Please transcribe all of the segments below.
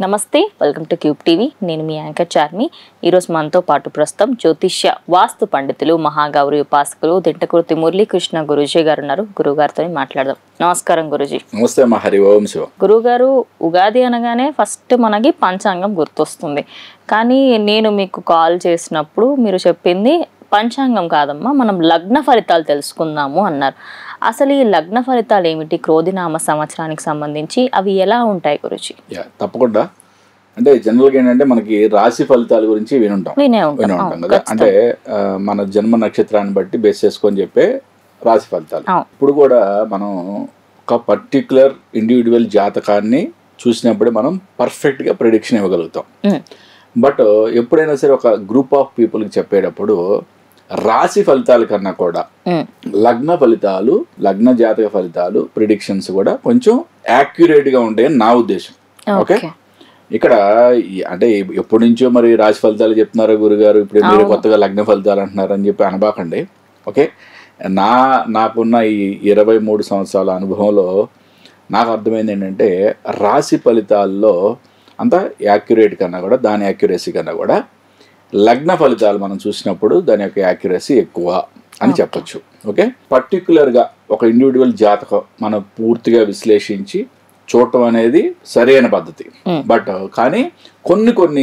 నమస్తే, welcome to cube TV. నేను మీ anchor Charmi. ఈరోజు మనతో పాటు ప్రస్తుతం జ్యోతిష్య వాస్తు పండితులు మహాగౌరి ఉపాసకులు దింటకుర్తి మురళీకృష్ణ గురూజీ గారు ఉన్నారు. గురుగారితో మాట్లాడదాం. నమస్కారం గురూజీ. నమస్తే అమ్మా. హరి ఓం శివ. గురుగారు, ఉగాది అనగానే ఫస్ట్ మనకి పంచాంగం గుర్తొస్తుంది. కానీ నేను మీకు కాల్ చేసినప్పుడు మీరు చెప్పింది పంచాంగం కాదమ్మా, మనం లగ్న ఫలితాలు తెలుసుకుందాము అన్నారు. అసలు ఈ లగ్న ఫలితాలు ఏమిటి? క్రోధినామ సంవత్సరానికి సంబంధించి అవి ఎలా ఉంటాయి గురుజీ? తప్పకుండా. అంటే జనరల్గా ఏంటంటే మనకి రాశి ఫలితాల గురించి వినే ఉంటాం కదా. అంటే మన జన్మ నక్షత్రాన్ని బట్టి బేస్ చేసుకొని చెప్పే రాశి ఫలితాలు. ఇప్పుడు కూడా మనం ఒక పర్టికులర్ ఇండివిజువల్ జాతకాన్ని చూసినప్పుడే మనం పర్ఫెక్ట్గా ప్రిడిక్షన్ ఇవ్వగలుగుతాం. బట్ ఎప్పుడైనా సరే ఒక గ్రూప్ ఆఫ్ పీపుల్కి చెప్పేటప్పుడు రాశి ఫలితాల కన్నా కూడా లగ్న ఫలితాలు, లగ్న జాతక ఫలితాలు, ప్రిడిక్షన్స్ కూడా కొంచెం యాక్యురేట్గా ఉంటాయని నా ఉద్దేశం. ఓకే, ఇక్కడ అంటే ఎప్పటి నుంచో మరి రాశి ఫలితాలు చెప్తున్నారా గురుగారు, ఇప్పుడు మీరు కొత్తగా లగ్న ఫలితాలు అంటున్నారు అని చెప్పి అనబాకండి. ఓకే, నాకున్న ఈ 23 సంవత్సరాల అనుభవంలో నాకు అర్థమైంది ఏంటంటే రాశి ఫలితాల్లో అంత యాక్యురేట్ కన్నా కూడా, దాని యాక్యురసీ కన్నా కూడా లగ్న ఫలితాలు మనం చూసినప్పుడు దాని యొక్క యాక్యురసీ ఎక్కువ అని చెప్పచ్చు. ఓకే, పర్టికులర్గా ఒక ఇండివిజువల్ జాతకం మనం పూర్తిగా విశ్లేషించి చూడటం అనేది సరైన పద్ధతి. బట్ కానీ కొన్ని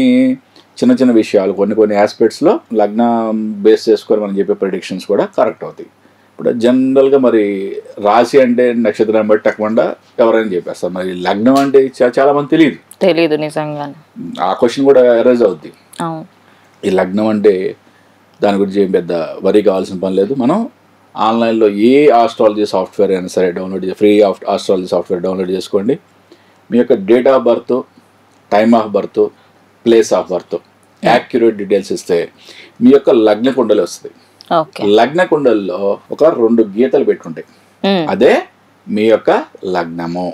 చిన్న చిన్న విషయాలు, కొన్ని ఆస్పెక్ట్స్లో లగ్నం బేస్ చేసుకొని మనం చెప్పే ప్రిడిక్షన్స్ కూడా కరెక్ట్ అవుతాయి. ఇప్పుడు జనరల్గా మరి రాశి అంటే నక్షత్రాన్ని బట్టి తక్కువ ఎవరైనా చెప్పేస్తారు. మరి లగ్నం అంటే చాలా మంది తెలియదు నిజంగా. ఆ క్వశ్చన్ కూడా ఎరేజ్ అవుద్ది. ఈ లగ్నం అంటే దాని గురించి ఏం పెద్ద వరి కావాల్సిన పని లేదు. మనం ఆన్లైన్లో ఏ ఆస్ట్రాలజీ సాఫ్ట్వేర్ అయినా సరే ఫ్రీ ఆస్ట్రాలజీ సాఫ్ట్వేర్ డౌన్లోడ్ చేసుకోండి. మీ యొక్క date of birth, time of birth, place of birth accurate details ఇస్తే మీ యొక్క లగ్న కుండలి వస్తుంది. లగ్న కుండలిలో ఒక 2 గీతలు పెట్టుకుంటాయి, అదే మీ యొక్క లగ్నము.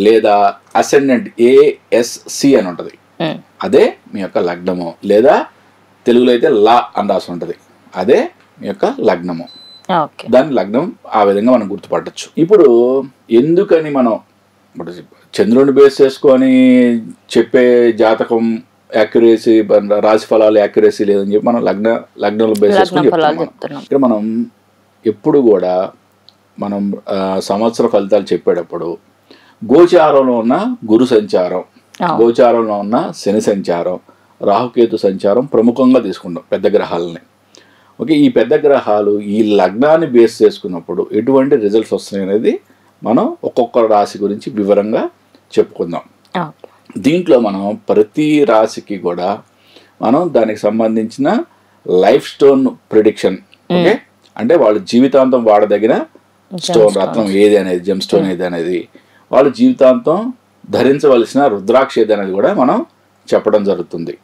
లేదా అసెండెంట్ ASC అని ఉంటుంది, అదే మీ యొక్క లగ్నము. లేదా తెలుగులో అయితే లా అని రాసి ఉంటుంది, అదే మీ యొక్క లగ్నము. దాని లగ్నం ఆ విధంగా మనం గుర్తుపట్టచ్చు. ఇప్పుడు ఎందుకని మనం ఇప్పుడు చంద్రుడిని బేస్ చేసుకొని చెప్పే జాతకం యాక్యురసీ, రాశి ఫలాలు యాక్యురసీ లేదని చెప్పి మనం లగ్నంలో బేస్ చేసుకొని చెప్తున్నాం. ఇక్కడ మనం ఎప్పుడు కూడా మనం సంవత్సర ఫలితాలు చెప్పేటప్పుడు గోచారంలో ఉన్న గురు సంచారం, గోచారంలో ఉన్న శని సంచారం, రాహుకేతు సంచారం ప్రముఖంగా తీసుకుంటాం పెద్ద గ్రహాలని. ఓకే, ఈ పెద్ద గ్రహాలు ఈ లగ్నాన్ని బేస్ చేసుకున్నప్పుడు ఎటువంటి రిజల్ట్స్ వస్తున్నాయి అనేది మనం ఒక్కొక్క రాశి గురించి వివరంగా చెప్పుకుందాం. దీంట్లో మనం ప్రతి రాశికి కూడా మనం దానికి సంబంధించిన లైఫ్ స్టోన్ ప్రిడిక్షన్, ఓకే, అంటే వాళ్ళు జీవితాంతం వాడదగిన స్టోన్, రత్నం ఏది అనేది, జెమ్ స్టోన్ ఏది అనేది, వాళ్ళు జీవితాంతం ధరించవలసిన రుద్రాక్ష ఏది అనేది కూడా మనం చెప్పడం జరుగుతుంది.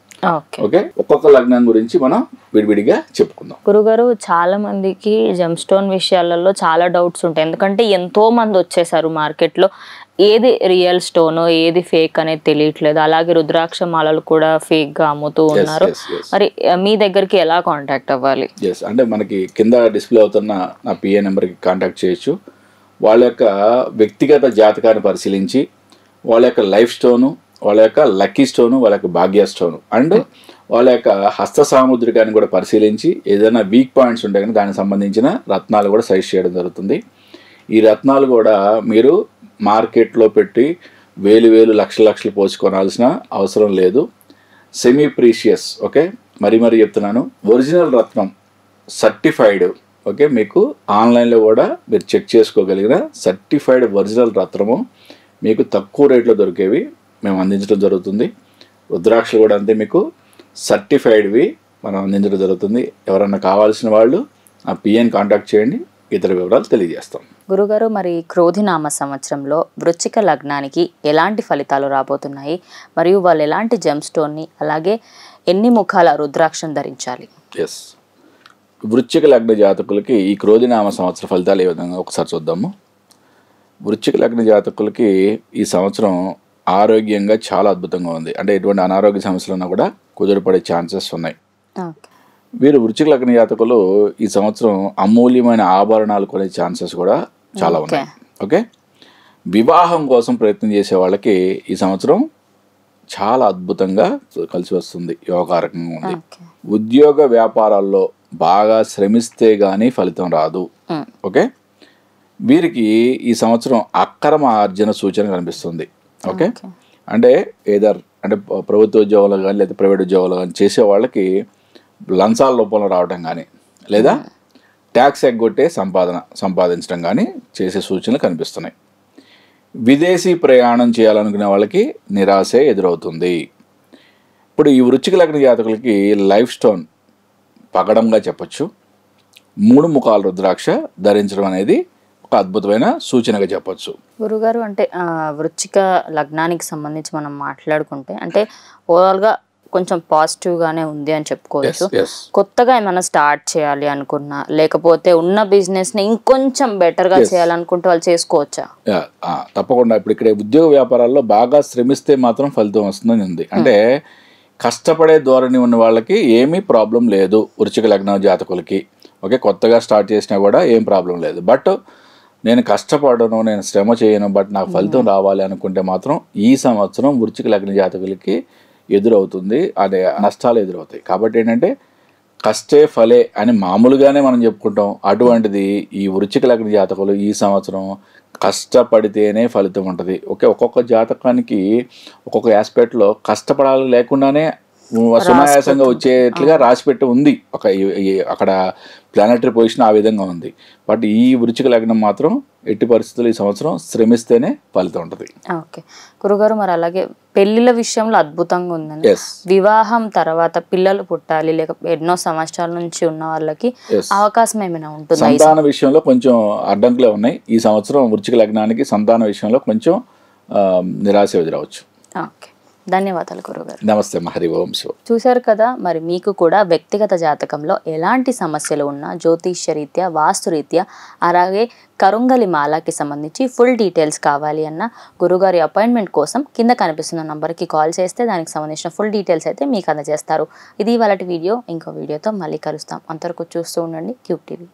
ఓకే, ఒక్కొక్క లగ్నం గురించి మనం విడివిడిగా చెప్పుకుందాం. గురుగారు, చాలా మందికి జెమ్ స్టోన్ విషయాలలో చాలా డౌట్స్ ఉంటాయి. ఎందుకంటే ఎంతో మంది వచ్చేసారు మార్కెట్లో, ఏది రియల్ స్టోన్ ఏది ఫేక్ అనేది తెలియట్లేదు. అలాగే రుద్రాక్ష మాలలు కూడా ఫేక్ గా అమ్ముతూ ఉన్నారు. మరి మీ దగ్గరికి ఎలా కాంటాక్ట్ అవ్వాలి? అంటే మనకి కింద డిస్ప్లే అవుతున్న నా PA నెంబర్కి కాంటాక్ట్ చేయొచ్చు. వాళ్ళ యొక్క వ్యక్తిగత జాతకాన్ని పరిశీలించి వాళ్ళ యొక్క లైఫ్ స్టోను, వాళ్ళ యొక్క లక్కీ స్టోను, వాళ్ళ యొక్క భాగ్య స్టోను అండ్ వాళ్ళ యొక్క హస్త సాముద్రికాన్ని కూడా పరిశీలించి ఏదైనా వీక్ పాయింట్స్ ఉంటే కానీ దానికి సంబంధించిన రత్నాలు కూడా సజెస్ట్ చేయడం జరుగుతుంది. ఈ రత్నాలు కూడా మీరు మార్కెట్లో పెట్టి వేలు లక్షలు పోసి కొనాల్సిన అవసరం లేదు. సెమీ ప్రీషియస్, ఓకే, మరీ చెప్తున్నాను, ఒరిజినల్ రత్నం సర్టిఫైడ్. ఓకే, మీకు ఆన్లైన్లో కూడా మీరు చెక్ చేసుకోగలిగిన సర్టిఫైడ్ ఒరిజినల్ రత్నము మీకు తక్కువ రేట్లో దొరికేవి మేము అందించడం జరుగుతుంది. రుద్రాక్షలు కూడా అంతే, మీకు సర్టిఫైడ్వి మనం అందించడం జరుగుతుంది. ఎవరన్నా కావాల్సిన వాళ్ళు ఆ PAని కాంటాక్ట్ చేయండి, ఇతర వివరాలు తెలియజేస్తాం. గురుగారు, మరి క్రోధినామ సంవత్సరంలో వృశ్చిక లగ్నానికి ఎలాంటి ఫలితాలు రాబోతున్నాయి, మరియు వాళ్ళు ఎలాంటి జెమ్ స్టోన్ని, అలాగే ఎన్ని ముఖాల రుద్రాక్షను ధరించాలి? వృశ్చిక లగ్న జాతకులకి ఈ క్రోధినామ సంవత్సర ఫలితాలు ఏ విధంగా ఒకసారి చూద్దాము. వృశ్చిక లగ్న జాతకులకి ఈ సంవత్సరం ఆరోగ్యంగా చాలా అద్భుతంగా ఉంది. అంటే ఎటువంటి అనారోగ్య సమస్యలు ఉన్నా కూడా కుదురుపడే ఛాన్సెస్ ఉన్నాయి. వీరు వృశ్చిక లగ్న జాతకులు ఈ సంవత్సరం అమూల్యమైన ఆభరణాలు కొనే ఛాన్సెస్ కూడా చాలా ఉన్నాయి. ఓకే, వివాహం కోసం ప్రయత్నం చేసే వాళ్ళకి ఈ సంవత్సరం చాలా అద్భుతంగా కలిసి వస్తుంది, యోగకారకంగా ఉంది. ఉద్యోగ వ్యాపారాల్లో బాగా శ్రమిస్తే గానీ ఫలితం రాదు. ఓకే, వీరికి ఈ సంవత్సరం అక్రమ ఆర్జన సూచన కనిపిస్తుంది. ఓకే, అంటే అంటే ప్రభుత్వ ఉద్యోగాలు కానీ లేదా ప్రైవేట్ ఉద్యోగాలు కానీ చేసే వాళ్ళకి లంచాల రూపంలో రావడం కానీ లేదా ట్యాక్స్ ఎగ్గొట్టే సంపాదించడం కానీ చేసే సూచనలు కనిపిస్తున్నాయి. విదేశీ ప్రయాణం చేయాలనుకునే వాళ్ళకి నిరాశే ఎదురవుతుంది. ఇప్పుడు ఈ వృశ్చిక లగ్న జాతకులకి లైఫ్ స్టోన్ పగడంగా చెప్పచ్చు. 3 ముఖాల రుద్రాక్ష ధరించడం అనేది ఒక అద్భుతమైన సూచనగా చెప్పచ్చు. గురుగారు, అంటే వృశ్చిక లగ్నానికి సంబంధించి మనం మాట్లాడుకుంటే అంటే ఓవరాల్గా కొంచెం పాజిటివ్గానే ఉంది అని చెప్పుకోవచ్చు. కొత్తగా ఏమైనా స్టార్ట్ చేయాలి అనుకున్నా లేకపోతే ఉన్న బిజినెస్ని ఇంకొంచెం బెటర్గా చేయాలనుకుంటే వాళ్ళు చేసుకోవచ్చా? తప్పకుండా. ఇప్పుడు ఇక్కడ ఉద్యోగ వ్యాపారాల్లో బాగా శ్రమిస్తే మాత్రం ఫలితం వస్తుందని ఉంది. అంటే కష్టపడే ధోరణి ఉన్న వాళ్ళకి ఏమీ ప్రాబ్లం లేదు వృశ్చిక లగ్న జాతకులకి. ఓకే, కొత్తగా స్టార్ట్ చేసినా కూడా ఏం ప్రాబ్లం లేదు. బట్ నేను కష్టపడను, నేను శ్రమ చేయను, బట్ నాకు ఫలితం రావాలి అనుకుంటే మాత్రం ఈ సంవత్సరం వృశ్చిక లగ్న జాతకులకి ఎదురవుతుంది, అదే నష్టాలు ఎదురవుతాయి. కాబట్టి ఏంటంటే కష్టే ఫలే అని మామూలుగానే మనం చెప్పుకుంటాం. అటువంటిది ఈ వృశ్చిక లగ్న జాతకులు ఈ సంవత్సరం కష్టపడితేనే ఫలితం ఉంటుంది. ఓకే, ఒక్కొక్క జాతకానికి ఒక్కొక్క ఆస్పెక్ట్లో కష్టపడాలి లేకుండానే సునాయాసంగా వచ్చేట్లుగా రాసిపెట్టి ఉంది. అక్కడ ప్లానటరీ పొజిషన్ ఆ విధంగా ఉంది. బట్ ఈ వృశ్చిక లగ్నం మాత్రం ఎట్టి పరిస్థితుల్లో ఈ సంవత్సరం శ్రమిస్తేనే ఫలితం ఉంటుంది. ఓకే గురుగారు, మరి అలాగే పెళ్లిళ్ళ విషయంలో అద్భుతంగా ఉందండి. వివాహం తర్వాత పిల్లలు పుట్టాలి లేక ఎన్నో సంవత్సరాల నుంచి ఉన్న వాళ్ళకి అవకాశం ఏమైనా ఉంటుంది? సంతాన విషయంలో కొంచెం అడ్డంకులే ఉన్నాయి ఈ సంవత్సరం. వృశ్చిక లగ్నానికి సంతాన విషయంలో కొంచెం నిరాశ ఎదురవచ్చు. ఓకే, ధన్యవాదాలు గురుగారు. నమస్తే. హరి ఓం శివ. చూశారు కదా, మరి మీకు కూడా వ్యక్తిగత జాతకంలో ఎలాంటి సమస్యలు ఉన్నా జ్యోతిష్య రీత్యా, వాస్తు రీత్యా, అలాగే కరుంగలి మాలకి సంబంధించి ఫుల్ డీటెయిల్స్ కావాలి అన్న గురుగారి అపాయింట్మెంట్ కోసం కింద కనిపిస్తున్న నంబర్కి కాల్ చేస్తే దానికి సంబంధించిన ఫుల్ డీటెయిల్స్ అయితే మీకు అందజేస్తారు. ఇది ఇవాళటి వీడియో. ఇంకో వీడియోతో మళ్ళీ కలుస్తాం. అంతవరకు చూస్తూ ఉండండి క్యూబ్ టీవీ.